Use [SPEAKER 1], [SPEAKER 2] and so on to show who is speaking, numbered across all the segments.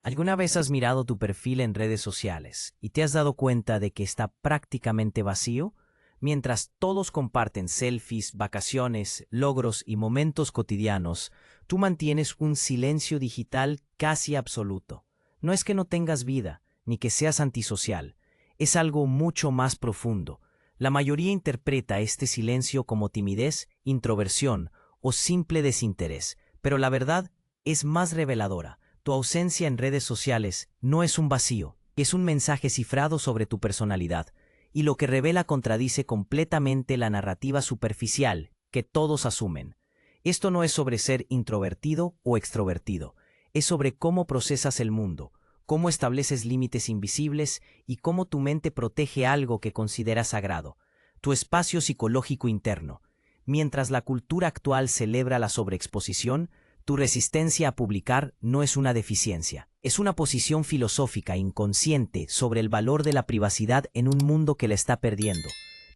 [SPEAKER 1] ¿Alguna vez has mirado tu perfil en redes sociales y te has dado cuenta de que está prácticamente vacío? Mientras todos comparten selfies, vacaciones, logros y momentos cotidianos, tú mantienes un silencio digital casi absoluto. No es que no tengas vida, ni que seas antisocial, es algo mucho más profundo. La mayoría interpreta este silencio como timidez, introversión o simple desinterés, pero la verdad es más reveladora. Tu ausencia en redes sociales no es un vacío, es un mensaje cifrado sobre tu personalidad, y lo que revela contradice completamente la narrativa superficial que todos asumen. Esto no es sobre ser introvertido o extrovertido, es sobre cómo procesas el mundo, cómo estableces límites invisibles y cómo tu mente protege algo que consideras sagrado, tu espacio psicológico interno. Mientras la cultura actual celebra la sobreexposición, tu resistencia a publicar no es una deficiencia, es una posición filosófica inconsciente sobre el valor de la privacidad en un mundo que la está perdiendo.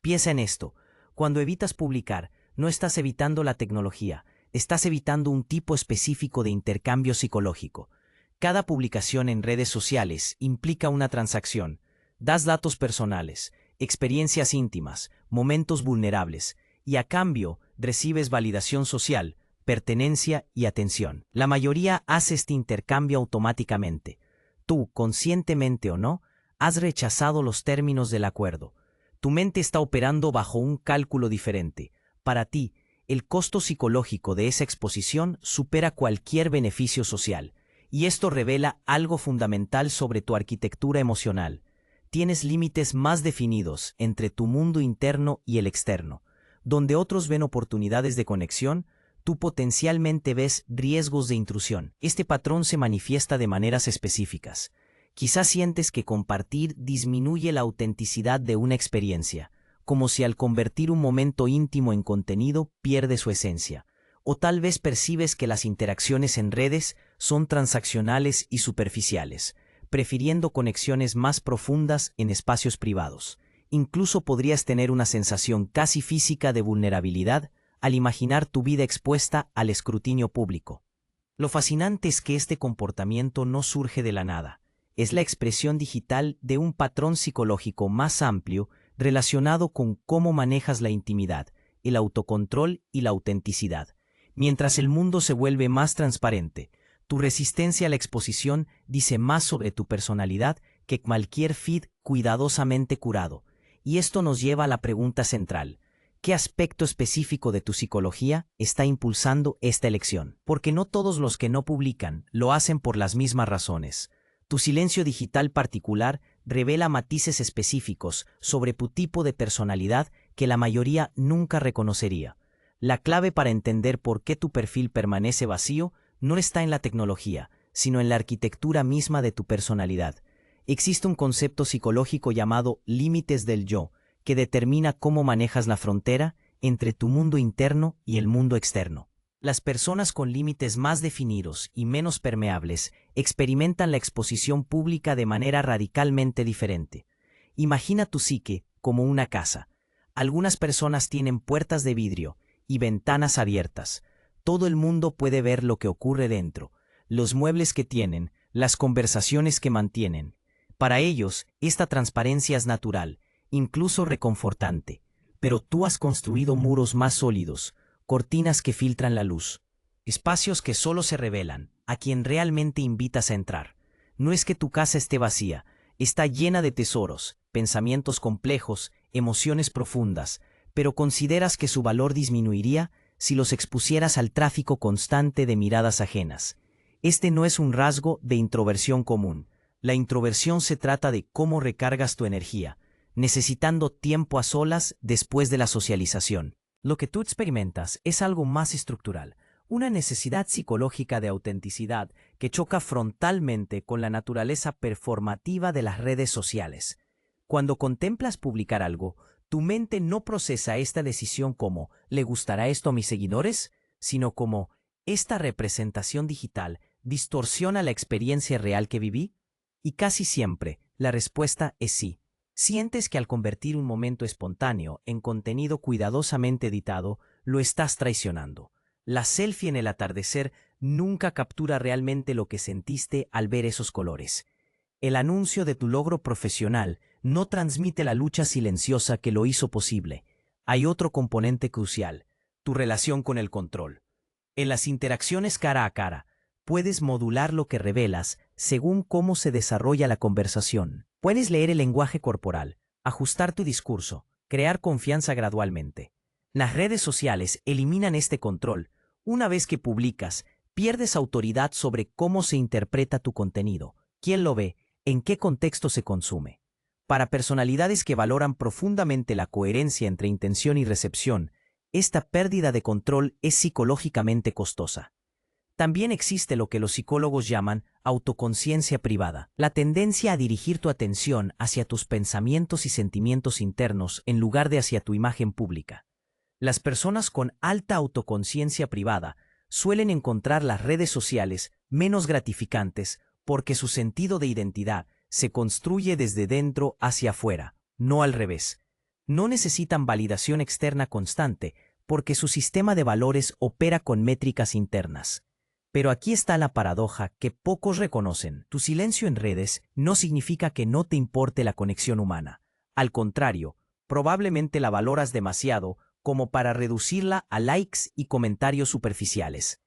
[SPEAKER 1] Piensa en esto, cuando evitas publicar, no estás evitando la tecnología, estás evitando un tipo específico de intercambio psicológico. Cada publicación en redes sociales implica una transacción. Das datos personales, experiencias íntimas, momentos vulnerables, y a cambio recibes validación social, pertenencia y atención. La mayoría hace este intercambio automáticamente. Tú, conscientemente o no, has rechazado los términos del acuerdo. Tu mente está operando bajo un cálculo diferente. Para ti, el costo psicológico de esa exposición supera cualquier beneficio social. Y esto revela algo fundamental sobre tu arquitectura emocional. Tienes límites más definidos entre tu mundo interno y el externo. Donde otros ven oportunidades de conexión, tú potencialmente ves riesgos de intrusión. Este patrón se manifiesta de maneras específicas. Quizás sientes que compartir disminuye la autenticidad de una experiencia, como si al convertir un momento íntimo en contenido pierde su esencia. O tal vez percibes que las interacciones en redes son transaccionales y superficiales, prefiriendo conexiones más profundas en espacios privados. Incluso podrías tener una sensación casi física de vulnerabilidad al imaginar tu vida expuesta al escrutinio público. Lo fascinante es que este comportamiento no surge de la nada. Es la expresión digital de un patrón psicológico más amplio relacionado con cómo manejas la intimidad, el autocontrol y la autenticidad. Mientras el mundo se vuelve más transparente, tu resistencia a la exposición dice más sobre tu personalidad que cualquier feed cuidadosamente curado. Y esto nos lleva a la pregunta central. ¿Qué aspecto específico de tu psicología está impulsando esta elección? Porque no todos los que no publican lo hacen por las mismas razones. Tu silencio digital particular revela matices específicos sobre tu tipo de personalidad que la mayoría nunca reconocería. La clave para entender por qué tu perfil permanece vacío no está en la tecnología, sino en la arquitectura misma de tu personalidad. Existe un concepto psicológico llamado límites del yo, que determina cómo manejas la frontera entre tu mundo interno y el mundo externo. Las personas con límites más definidos y menos permeables experimentan la exposición pública de manera radicalmente diferente. Imagina tu psique como una casa. Algunas personas tienen puertas de vidrio y ventanas abiertas. Todo el mundo puede ver lo que ocurre dentro, los muebles que tienen, las conversaciones que mantienen. Para ellos, esta transparencia es natural, incluso reconfortante. Pero tú has construido muros más sólidos, cortinas que filtran la luz, espacios que solo se revelan a quien realmente invitas a entrar. No es que tu casa esté vacía, está llena de tesoros, pensamientos complejos, emociones profundas, pero consideras que su valor disminuiría si los expusieras al tráfico constante de miradas ajenas. Este no es un rasgo de introversión común. La introversión se trata de cómo recargas tu energía, necesitando tiempo a solas después de la socialización. Lo que tú experimentas es algo más estructural, una necesidad psicológica de autenticidad que choca frontalmente con la naturaleza performativa de las redes sociales. Cuando contemplas publicar algo, tu mente no procesa esta decisión como ¿le gustará esto a mis seguidores?, sino como ¿esta representación digital distorsiona la experiencia real que viví? Y casi siempre la respuesta es sí. Sientes que al convertir un momento espontáneo en contenido cuidadosamente editado, lo estás traicionando. La selfie en el atardecer nunca captura realmente lo que sentiste al ver esos colores. El anuncio de tu logro profesional no transmite la lucha silenciosa que lo hizo posible. Hay otro componente crucial, tu relación con el control. En las interacciones cara a cara, puedes modular lo que revelas según cómo se desarrolla la conversación. Puedes leer el lenguaje corporal, ajustar tu discurso, crear confianza gradualmente. Las redes sociales eliminan este control. Una vez que publicas, pierdes autoridad sobre cómo se interpreta tu contenido, quién lo ve, en qué contexto se consume. Para personalidades que valoran profundamente la coherencia entre intención y recepción, esta pérdida de control es psicológicamente costosa. También existe lo que los psicólogos llaman autoconciencia privada, la tendencia a dirigir tu atención hacia tus pensamientos y sentimientos internos en lugar de hacia tu imagen pública. Las personas con alta autoconciencia privada suelen encontrar las redes sociales menos gratificantes porque su sentido de identidad se construye desde dentro hacia afuera, no al revés. No necesitan validación externa constante porque su sistema de valores opera con métricas internas. Pero aquí está la paradoja que pocos reconocen. Tu silencio en redes no significa que no te importe la conexión humana. Al contrario, probablemente la valoras demasiado como para reducirla a likes y comentarios superficiales.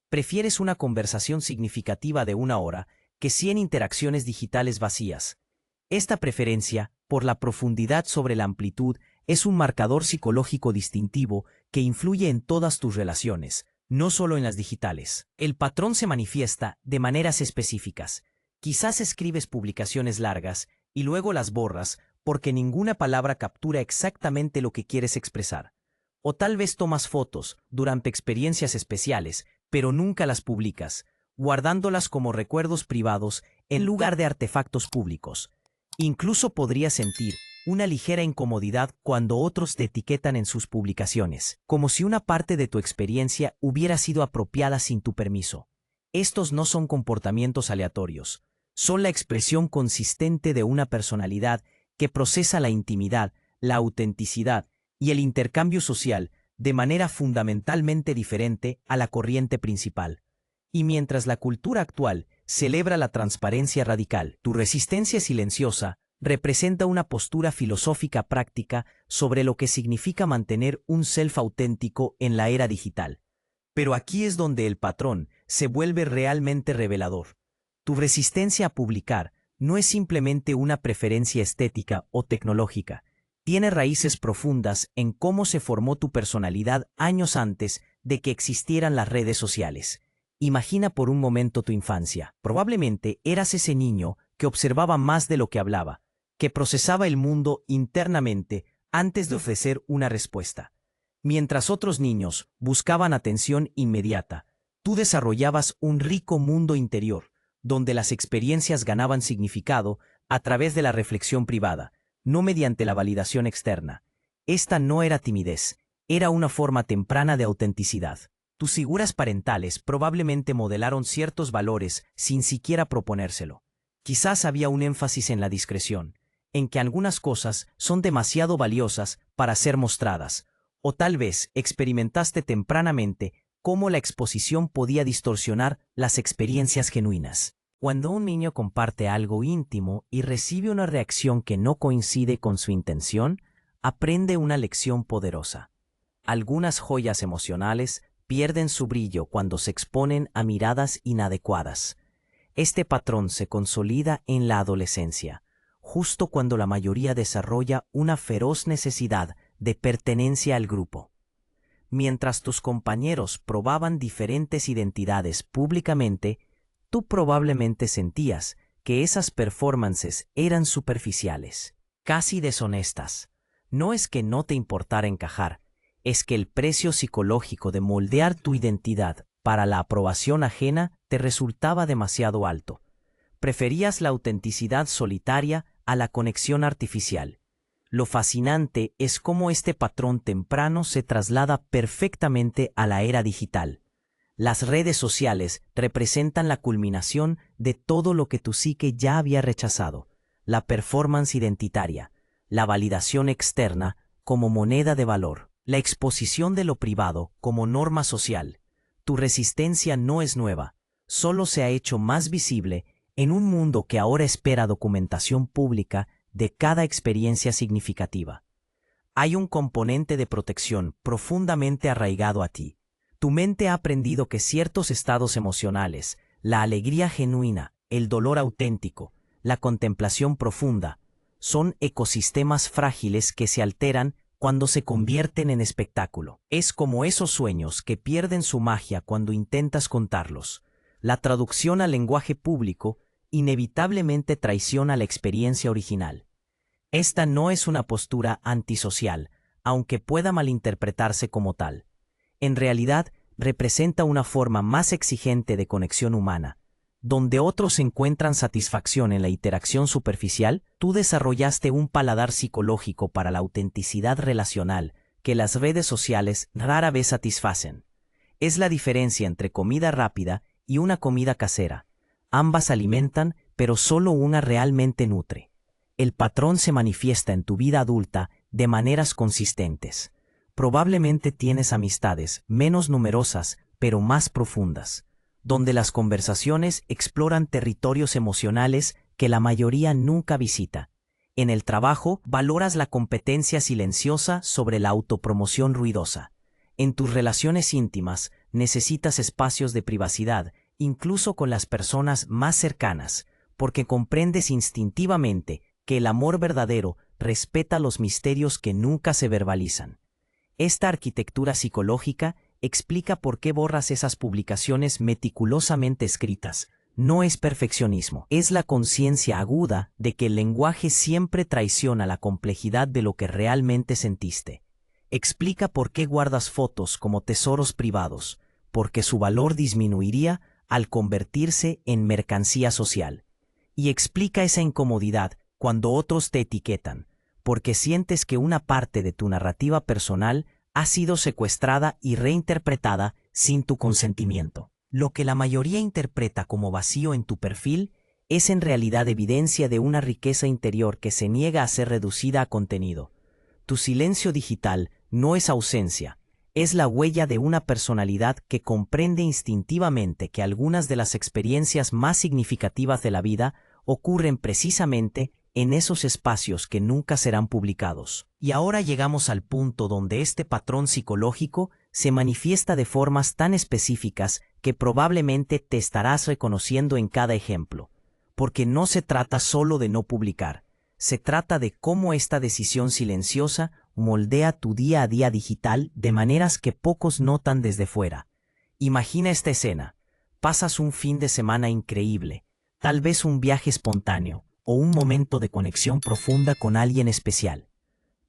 [SPEAKER 1] Prefieres una conversación significativa de 1 hora que 100 interacciones digitales vacías. Esta preferencia por la profundidad sobre la amplitud es un marcador psicológico distintivo que influye en todas tus relaciones, no solo en las digitales. El patrón se manifiesta de maneras específicas. Quizás escribes publicaciones largas y luego las borras porque ninguna palabra captura exactamente lo que quieres expresar. O tal vez tomas fotos durante experiencias especiales, pero nunca las publicas, guardándolas como recuerdos privados en lugar de artefactos públicos. Incluso podrías sentir una ligera incomodidad cuando otros te etiquetan en sus publicaciones, como si una parte de tu experiencia hubiera sido apropiada sin tu permiso. Estos no son comportamientos aleatorios, son la expresión consistente de una personalidad que procesa la intimidad, la autenticidad y el intercambio social de manera fundamentalmente diferente a la corriente principal. Y mientras la cultura actual celebra la transparencia radical, tu resistencia silenciosa representa una postura filosófica práctica sobre lo que significa mantener un self auténtico en la era digital. Pero aquí es donde el patrón se vuelve realmente revelador. Tu resistencia a publicar no es simplemente una preferencia estética o tecnológica. Tiene raíces profundas en cómo se formó tu personalidad años antes de que existieran las redes sociales. Imagina por un momento tu infancia. Probablemente eras ese niño que observaba más de lo que hablaba, que procesaba el mundo internamente antes de ofrecer una respuesta. Mientras otros niños buscaban atención inmediata, tú desarrollabas un rico mundo interior, donde las experiencias ganaban significado a través de la reflexión privada, no mediante la validación externa. Esta no era timidez, era una forma temprana de autenticidad. Tus figuras parentales probablemente modelaron ciertos valores sin siquiera proponérselo. Quizás había un énfasis en la discreción, en que algunas cosas son demasiado valiosas para ser mostradas, o tal vez experimentaste tempranamente cómo la exposición podía distorsionar las experiencias genuinas. Cuando un niño comparte algo íntimo y recibe una reacción que no coincide con su intención, aprende una lección poderosa. Algunas joyas emocionales pierden su brillo cuando se exponen a miradas inadecuadas. Este patrón se consolida en la adolescencia, justo cuando la mayoría desarrolla una feroz necesidad de pertenencia al grupo. Mientras tus compañeros probaban diferentes identidades públicamente, tú probablemente sentías que esas performances eran superficiales, casi deshonestas. No es que no te importara encajar, es que el precio psicológico de moldear tu identidad para la aprobación ajena te resultaba demasiado alto. Preferías la autenticidad solitaria a la conexión artificial. Lo fascinante es cómo este patrón temprano se traslada perfectamente a la era digital. Las redes sociales representan la culminación de todo lo que tu psique ya había rechazado: la performance identitaria, la validación externa como moneda de valor, la exposición de lo privado como norma social. Tu resistencia no es nueva, solo se ha hecho más visible en un mundo que ahora espera documentación pública de cada experiencia significativa. Hay un componente de protección profundamente arraigado a ti. Tu mente ha aprendido que ciertos estados emocionales, la alegría genuina, el dolor auténtico, la contemplación profunda, son ecosistemas frágiles que se alteran cuando se convierten en espectáculo. Es como esos sueños que pierden su magia cuando intentas contarlos. La traducción al lenguaje público inevitablemente traiciona la experiencia original. Esta no es una postura antisocial, aunque pueda malinterpretarse como tal. En realidad, representa una forma más exigente de conexión humana. Donde otros encuentran satisfacción en la interacción superficial, tú desarrollaste un paladar psicológico para la autenticidad relacional que las redes sociales rara vez satisfacen. Es la diferencia entre comida rápida y una comida casera. Ambas alimentan, pero solo una realmente nutre. El patrón se manifiesta en tu vida adulta de maneras consistentes. Probablemente tienes amistades menos numerosas, pero más profundas, donde las conversaciones exploran territorios emocionales que la mayoría nunca visita. En el trabajo, valoras la competencia silenciosa sobre la autopromoción ruidosa. En tus relaciones íntimas, necesitas espacios de privacidad, incluso con las personas más cercanas, porque comprendes instintivamente que el amor verdadero respeta los misterios que nunca se verbalizan. Esta arquitectura psicológica explica por qué borras esas publicaciones meticulosamente escritas. No es perfeccionismo, es la conciencia aguda de que el lenguaje siempre traiciona la complejidad de lo que realmente sentiste. Explica por qué guardas fotos como tesoros privados, porque su valor disminuiría al convertirse en mercancía social. Y explica esa incomodidad cuando otros te etiquetan, porque sientes que una parte de tu narrativa personal ha sido secuestrada y reinterpretada sin tu consentimiento. Lo que la mayoría interpreta como vacío en tu perfil es en realidad evidencia de una riqueza interior que se niega a ser reducida a contenido. Tu silencio digital no es ausencia, es la huella de una personalidad que comprende instintivamente que algunas de las experiencias más significativas de la vida ocurren precisamente en esos espacios que nunca serán publicados. Y ahora llegamos al punto donde este patrón psicológico se manifiesta de formas tan específicas que probablemente te estarás reconociendo en cada ejemplo. Porque no se trata solo de no publicar, se trata de cómo esta decisión silenciosa moldea tu día a día digital de maneras que pocos notan desde fuera. Imagina esta escena. Pasas un fin de semana increíble, tal vez un viaje espontáneo, o un momento de conexión profunda con alguien especial.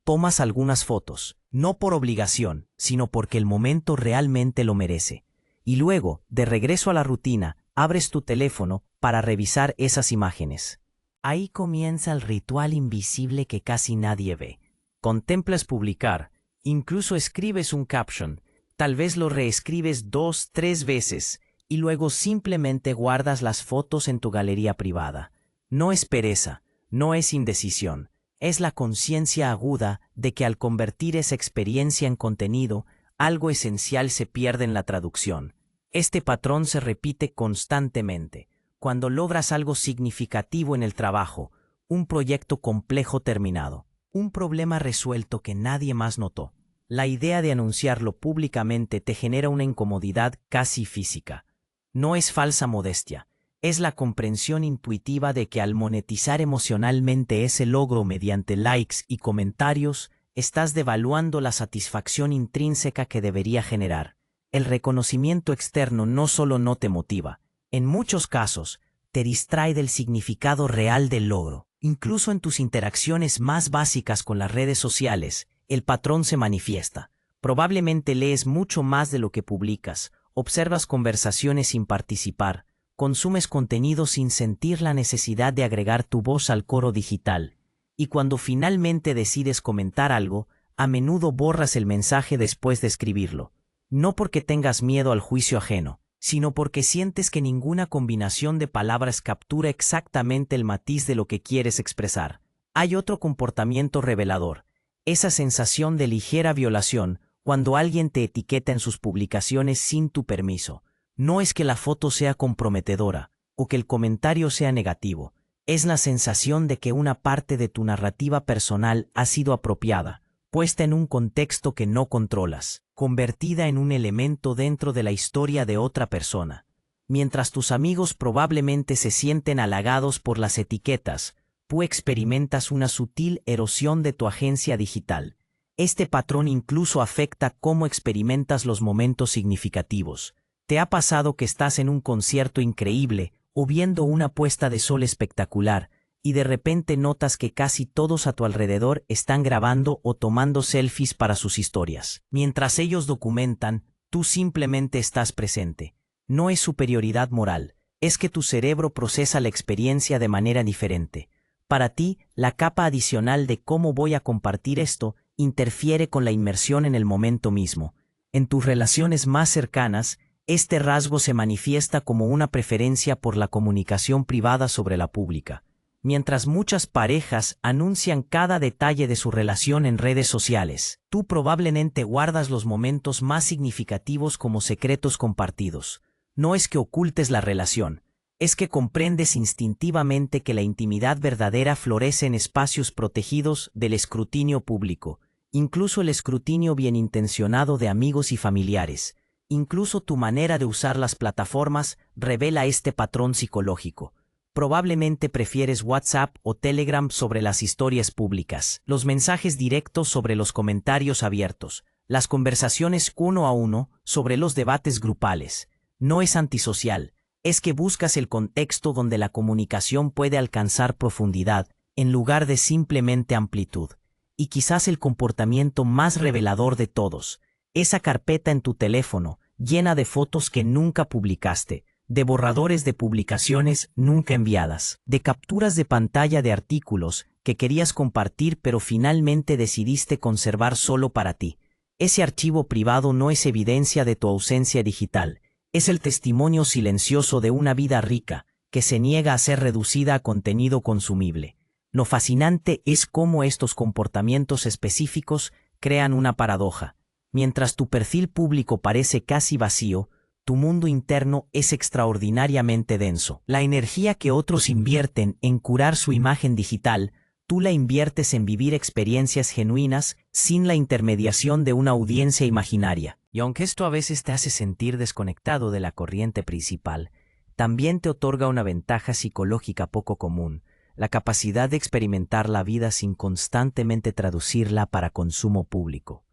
[SPEAKER 1] Tomas algunas fotos, no por obligación, sino porque el momento realmente lo merece. Y luego, de regreso a la rutina, abres tu teléfono para revisar esas imágenes. Ahí comienza el ritual invisible que casi nadie ve. Contemplas publicar, incluso escribes un caption, tal vez lo reescribes 2, 3 veces, y luego simplemente guardas las fotos en tu galería privada. No es pereza, no es indecisión, es la conciencia aguda de que al convertir esa experiencia en contenido, algo esencial se pierde en la traducción. Este patrón se repite constantemente. Cuando logras algo significativo en el trabajo, un proyecto complejo terminado, un problema resuelto que nadie más notó, la idea de anunciarlo públicamente te genera una incomodidad casi física. No es falsa modestia. Es la comprensión intuitiva de que al monetizar emocionalmente ese logro mediante likes y comentarios, estás devaluando la satisfacción intrínseca que debería generar. El reconocimiento externo no solo no te motiva, en muchos casos, te distrae del significado real del logro. Incluso en tus interacciones más básicas con las redes sociales, el patrón se manifiesta. Probablemente lees mucho más de lo que publicas, observas conversaciones sin participar, consumes contenido sin sentir la necesidad de agregar tu voz al coro digital. Y cuando finalmente decides comentar algo, a menudo borras el mensaje después de escribirlo. No porque tengas miedo al juicio ajeno, sino porque sientes que ninguna combinación de palabras captura exactamente el matiz de lo que quieres expresar. Hay otro comportamiento revelador, esa sensación de ligera violación Cuando alguien te etiqueta en sus publicaciones sin tu permiso, no es que la foto sea comprometedora o que el comentario sea negativo, es la sensación de que una parte de tu narrativa personal ha sido apropiada, puesta en un contexto que no controlas, convertida en un elemento dentro de la historia de otra persona. Mientras tus amigos probablemente se sienten halagados por las etiquetas, tú experimentas una sutil erosión de tu agencia digital. Este patrón incluso afecta cómo experimentas los momentos significativos. ¿Te ha pasado que estás en un concierto increíble o viendo una puesta de sol espectacular y de repente notas que casi todos a tu alrededor están grabando o tomando selfies para sus historias? Mientras ellos documentan, tú simplemente estás presente. No es superioridad moral, es que tu cerebro procesa la experiencia de manera diferente. Para ti, la capa adicional de cómo voy a compartir esto interfiere con la inmersión en el momento mismo. En tus relaciones más cercanas, este rasgo se manifiesta como una preferencia por la comunicación privada sobre la pública. Mientras muchas parejas anuncian cada detalle de su relación en redes sociales, tú probablemente guardas los momentos más significativos como secretos compartidos. No es que ocultes la relación, es que comprendes instintivamente que la intimidad verdadera florece en espacios protegidos del escrutinio público, incluso el escrutinio bien intencionado de amigos y familiares. Incluso tu manera de usar las plataformas revela este patrón psicológico. Probablemente prefieres WhatsApp o Telegram sobre las historias públicas, los mensajes directos sobre los comentarios abiertos, las conversaciones uno a uno sobre los debates grupales. No es antisocial, es que buscas el contexto donde la comunicación puede alcanzar profundidad, en lugar de simplemente amplitud. Y quizás el comportamiento más revelador de todos, esa carpeta en tu teléfono, llena de fotos que nunca publicaste, de borradores de publicaciones nunca enviadas, de capturas de pantalla de artículos que querías compartir pero finalmente decidiste conservar solo para ti. Ese archivo privado no es evidencia de tu ausencia digital, es el testimonio silencioso de una vida rica, que se niega a ser reducida a contenido consumible. Lo fascinante es cómo estos comportamientos específicos crean una paradoja. Mientras tu perfil público parece casi vacío, tu mundo interno es extraordinariamente denso. La energía que otros invierten en curar su imagen digital, tú la inviertes en vivir experiencias genuinas sin la intermediación de una audiencia imaginaria. Y aunque esto a veces te hace sentir desconectado de la corriente principal, también te otorga una ventaja psicológica poco común, la capacidad de experimentar la vida sin constantemente traducirla para consumo público.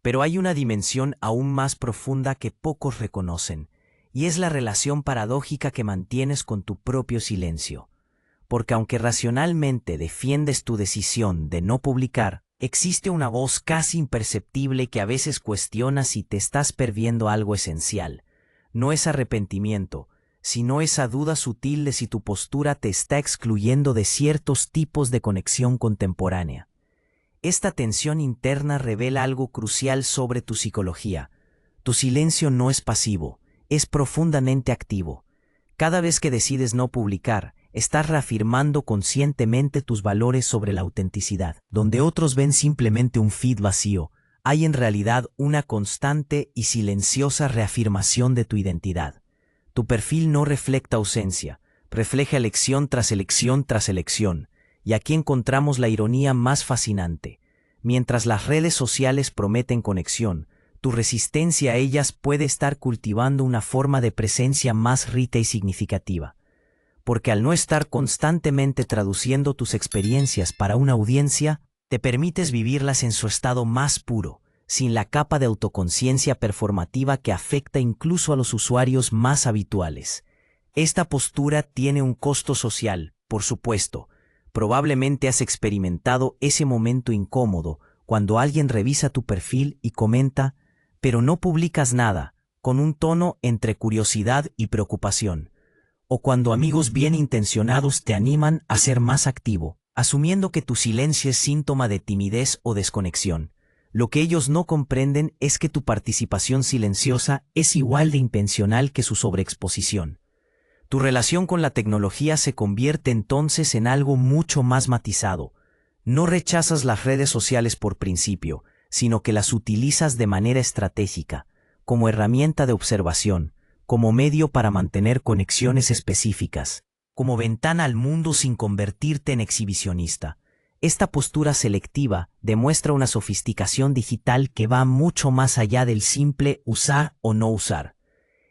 [SPEAKER 1] Pero hay una dimensión aún más profunda que pocos reconocen, y es la relación paradójica que mantienes con tu propio silencio. Porque aunque racionalmente defiendes tu decisión de no publicar, existe una voz casi imperceptible que a veces cuestiona si te estás perdiendo algo esencial. No es arrepentimiento, sino esa duda sutil de si tu postura te está excluyendo de ciertos tipos de conexión contemporánea. Esta tensión interna revela algo crucial sobre tu psicología. Tu silencio no es pasivo, es profundamente activo. Cada vez que decides no publicar, estás reafirmando conscientemente tus valores sobre la autenticidad. Donde otros ven simplemente un feed vacío, hay en realidad una constante y silenciosa reafirmación de tu identidad. Tu perfil no refleja ausencia, refleja elección tras elección tras elección. Y aquí encontramos la ironía más fascinante. Mientras las redes sociales prometen conexión, tu resistencia a ellas puede estar cultivando una forma de presencia más rica y significativa. Porque al no estar constantemente traduciendo tus experiencias para una audiencia, te permites vivirlas en su estado más puro, sin la capa de autoconciencia performativa que afecta incluso a los usuarios más habituales. Esta postura tiene un costo social, por supuesto. Probablemente has experimentado ese momento incómodo cuando alguien revisa tu perfil y comenta, pero no publicas nada, con un tono entre curiosidad y preocupación. O cuando amigos bien intencionados te animan a ser más activo, asumiendo que tu silencio es síntoma de timidez o desconexión. Lo que ellos no comprenden es que tu participación silenciosa es igual de intencional que su sobreexposición. Tu relación con la tecnología se convierte entonces en algo mucho más matizado. No rechazas las redes sociales por principio, sino que las utilizas de manera estratégica, como herramienta de observación, como medio para mantener conexiones específicas, como ventana al mundo sin convertirte en exhibicionista. Esta postura selectiva demuestra una sofisticación digital que va mucho más allá del simple usar o no usar.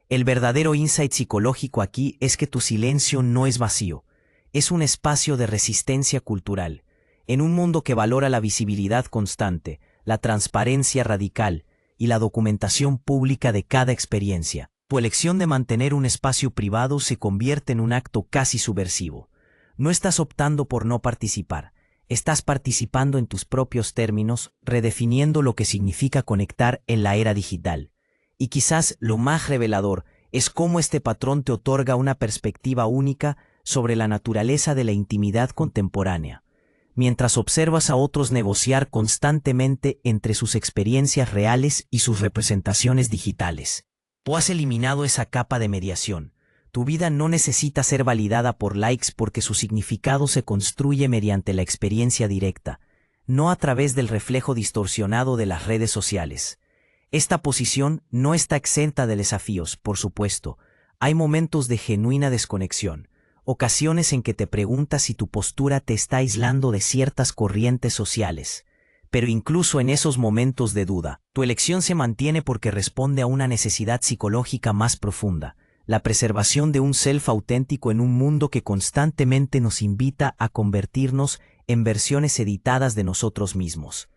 [SPEAKER 1] El verdadero insight psicológico aquí es que tu silencio no es vacío, es un espacio de resistencia cultural. En un mundo que valora la visibilidad constante, la transparencia radical y la documentación pública de cada experiencia, tu elección de mantener un espacio privado se convierte en un acto casi subversivo. No estás optando por no participar, estás participando en tus propios términos, redefiniendo lo que significa conectar en la era digital. Y quizás lo más revelador es cómo este patrón te otorga una perspectiva única sobre la naturaleza de la intimidad contemporánea. Mientras observas a otros negociar constantemente entre sus experiencias reales y sus representaciones digitales, tú has eliminado esa capa de mediación. Tu vida no necesita ser validada por likes porque su significado se construye mediante la experiencia directa, no a través del reflejo distorsionado de las redes sociales. Esta posición no está exenta de desafíos, por supuesto. Hay momentos de genuina desconexión, ocasiones en que te preguntas si tu postura te está aislando de ciertas corrientes sociales. Pero incluso en esos momentos de duda, tu elección se mantiene porque responde a una necesidad psicológica más profunda, la preservación de un self auténtico en un mundo que constantemente nos invita a convertirnos en versiones editadas de nosotros mismos.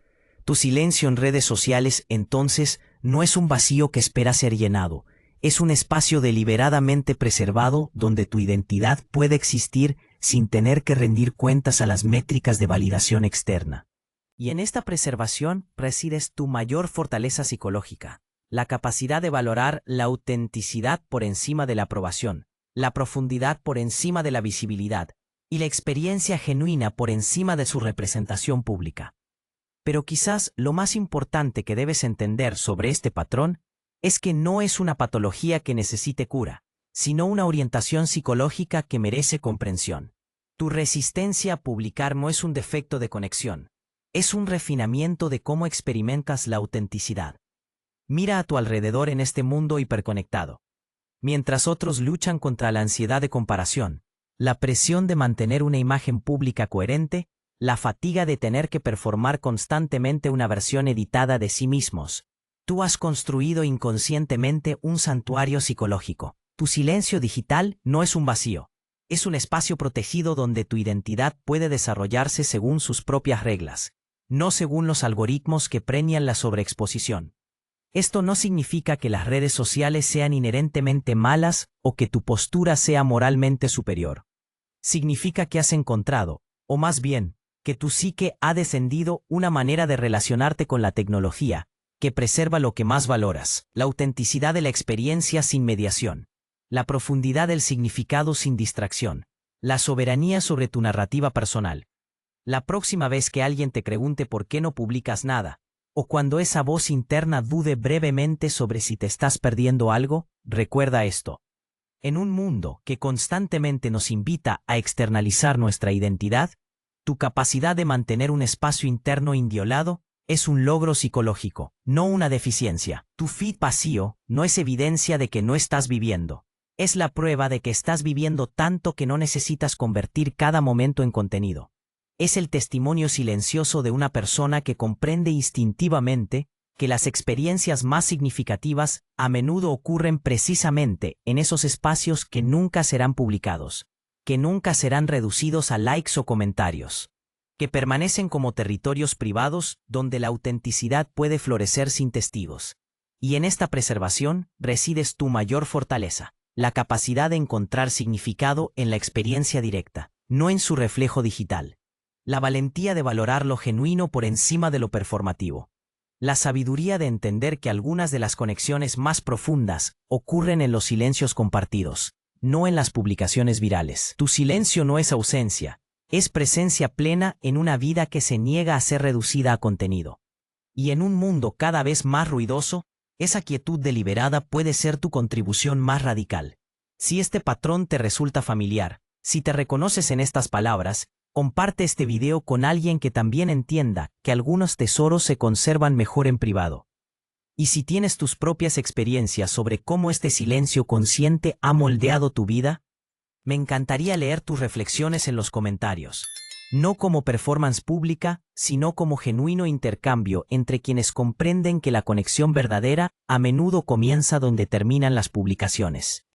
[SPEAKER 1] Tu silencio en redes sociales, entonces, no es un vacío que espera ser llenado, es un espacio deliberadamente preservado donde tu identidad puede existir sin tener que rendir cuentas a las métricas de validación externa. Y en esta preservación resides tu mayor fortaleza psicológica, la capacidad de valorar la autenticidad por encima de la aprobación, la profundidad por encima de la visibilidad y la experiencia genuina por encima de su representación pública. Pero quizás lo más importante que debes entender sobre este patrón es que no es una patología que necesite cura, sino una orientación psicológica que merece comprensión. Tu resistencia a publicar no es un defecto de conexión, es un refinamiento de cómo experimentas la autenticidad. Mira a tu alrededor en este mundo hiperconectado. Mientras otros luchan contra la ansiedad de comparación, la presión de mantener una imagen pública coherente, la fatiga de tener que performar constantemente una versión editada de sí mismos, tú has construido inconscientemente un santuario psicológico. Tu silencio digital no es un vacío, es un espacio protegido donde tu identidad puede desarrollarse según sus propias reglas, no según los algoritmos que premian la sobreexposición. Esto no significa que las redes sociales sean inherentemente malas o que tu postura sea moralmente superior. Significa que has encontrado, o más bien, que tu psique ha descendido una manera de relacionarte con la tecnología, que preserva lo que más valoras, la autenticidad de la experiencia sin mediación, la profundidad del significado sin distracción, la soberanía sobre tu narrativa personal. La próxima vez que alguien te pregunte por qué no publicas nada, o cuando esa voz interna dude brevemente sobre si te estás perdiendo algo, recuerda esto. En un mundo que constantemente nos invita a externalizar nuestra identidad, tu capacidad de mantener un espacio interno inviolado es un logro psicológico, no una deficiencia. Tu feed vacío no es evidencia de que no estás viviendo. Es la prueba de que estás viviendo tanto que no necesitas convertir cada momento en contenido. Es el testimonio silencioso de una persona que comprende instintivamente que las experiencias más significativas a menudo ocurren precisamente en esos espacios que nunca serán publicados, que nunca serán reducidos a likes o comentarios, que permanecen como territorios privados donde la autenticidad puede florecer sin testigos. Y en esta preservación resides tu mayor fortaleza, la capacidad de encontrar significado en la experiencia directa, no en su reflejo digital. La valentía de valorar lo genuino por encima de lo performativo. La sabiduría de entender que algunas de las conexiones más profundas ocurren en los silencios compartidos, no en las publicaciones virales. Tu silencio no es ausencia, es presencia plena en una vida que se niega a ser reducida a contenido. Y en un mundo cada vez más ruidoso, esa quietud deliberada puede ser tu contribución más radical. Si este patrón te resulta familiar, si te reconoces en estas palabras, Comparte este video con alguien que también entienda que algunos tesoros se conservan mejor en privado. Y si tienes tus propias experiencias sobre cómo este silencio consciente ha moldeado tu vida, me encantaría leer tus reflexiones en los comentarios. No como performance pública, sino como genuino intercambio entre quienes comprenden que la conexión verdadera a menudo comienza donde terminan las publicaciones.